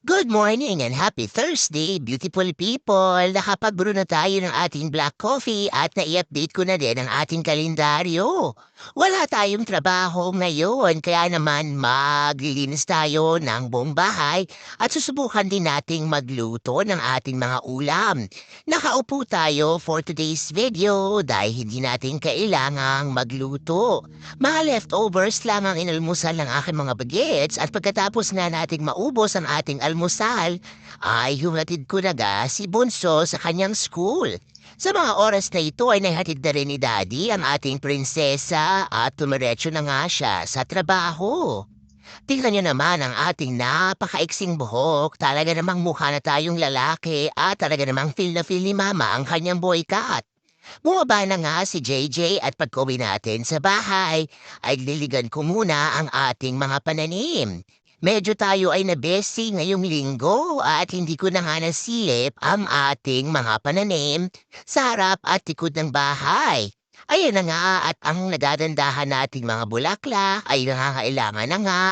Good morning and happy Thursday, beautiful people! Nakapag-brew na tayo ng ating black coffee at nai-update ko na din ang ating kalendaryo. Wala tayong trabaho ngayon kaya naman maglilinis tayo ng buong bahay at susubukan din nating magluto ng ating mga ulam. Nakaupo tayo for today's video dahil hindi natin kailangang magluto. Mga leftovers lang ang inalmusal ng aking mga bagets at pagkatapos nga nating maubos ang ating almusal, ay humatid ko na si Bunso sa kanyang school. Sa mga oras na ito ay nahatid na rin ni Daddy ang ating prinsesa at tumiretso na nga siya sa trabaho. Tingnan niyo naman ang ating napakaiksing buhok. Talaga namang mukha na tayong lalaki at talaga namang feel na feel ni Mama ang kanyang boy cut. Bumaba na nga si JJ at pagkuwi natin sa bahay, ay liligan ko muna ang ating mga pananim. Medyo tayo ay nabesi ngayong linggo at hindi ko na nga nasilip ang ating mga pananim sa harap at likod ng bahay. Ayan na nga at ang nadadandahan nating mga bulaklak ay nangangailangan na nga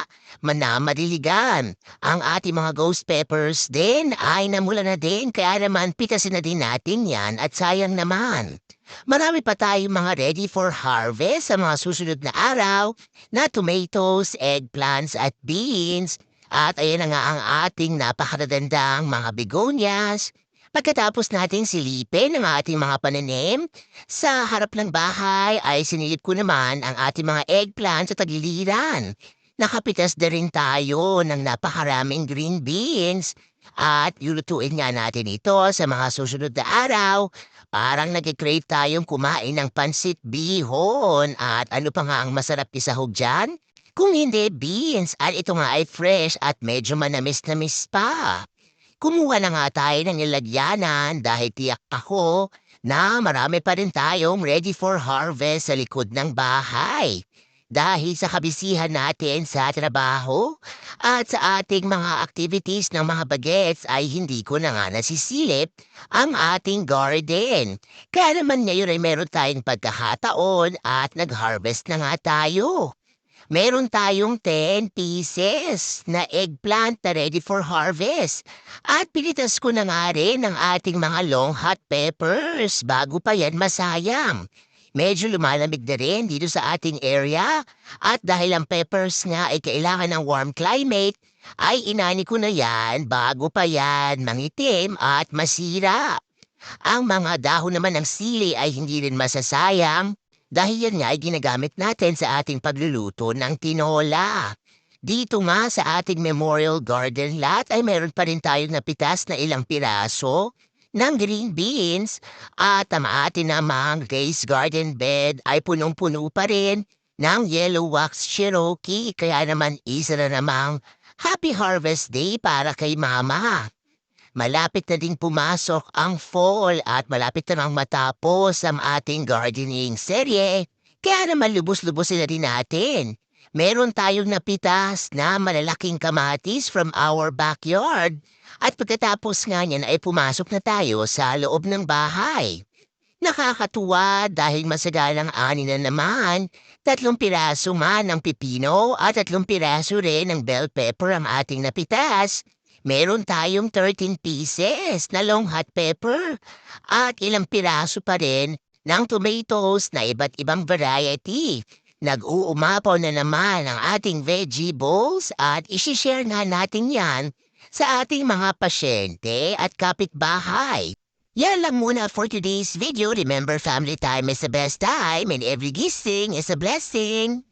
manamadiligan. Ang ating mga ghost peppers din ay namula na din kaya naman pitasin na din natin yan at sayang naman. Marami pa tayong mga ready for harvest sa mga susunod na araw na tomatoes, eggplants at beans. At ayan na nga ang ating napakadadandang mga begonias. Pagkatapos nating silipin ang ating mga pananim, sa harap ng bahay ay sinilip ko naman ang ating mga eggplants sa tagiliran. Nakapitas na rin tayo ng napakaraming green beans at lulutuin nga natin ito sa mga susunod na araw. Parang nag-crave tayong kumain ng pansit bihon at ano pa nga ang masarap isahog dyan? Kung hindi beans at ito nga ay fresh at medyo manamis-namis pa. Kumuha na nga tayo ng nilagyanan dahil tiyak ako na marami pa rin tayong ready for harvest sa likod ng bahay. Dahil sa kabisihan natin sa trabaho at sa ating mga activities ng mga bagets ay hindi ko na nga nasisilip ang ating garden. Kaya naman ngayon ay meron tayong pagkakataon at nag-harvest na nga tayo. Meron tayong 10 pieces na eggplant na ready for harvest. At pinitas ko na nga rin ang ating mga long hot peppers bago pa yan masayang. Medyo lumalamig na rin dito sa ating area at dahil ang peppers nga ay kailangan ng warm climate, ay inani ko na yan bago pa yan mangitim at masira. Ang mga dahon naman ng sili ay hindi rin masasayang dahil yan nga ay ginagamit natin sa ating pagluluto ng tinola. Dito nga sa ating memorial garden lot ay meron pa rin tayong napitas na ilang piraso ng green beans at ang ating namang raised garden bed ay punong-puno pa rin ng yellow wax Cherokee kaya naman isa na namang happy harvest day para kay Mama. Malapit na ding pumasok ang fall at malapit na nang matapos ang ating gardening serye. Kaya naman lubos-lubosin na din natin. Meron tayong napitas na malalaking kamatis from our backyard. At pagkatapos nga niyan ay pumasok na tayo sa loob ng bahay. Nakakatuwa dahil masagalang ani na naman. 3 piraso nga ng pipino at 3 piraso rin ng bell pepper ang ating napitas. Meron tayong 13 pieces na long hot pepper at ilang piraso pa rin ng tomatoes na iba't ibang variety. Nag-uumapaw na naman ang ating veggie bowls at isishare nga natin yan sa ating mga pasyente at kapitbahay. Yan lang muna for today's video. Remember, family time is the best time and every gising is a blessing.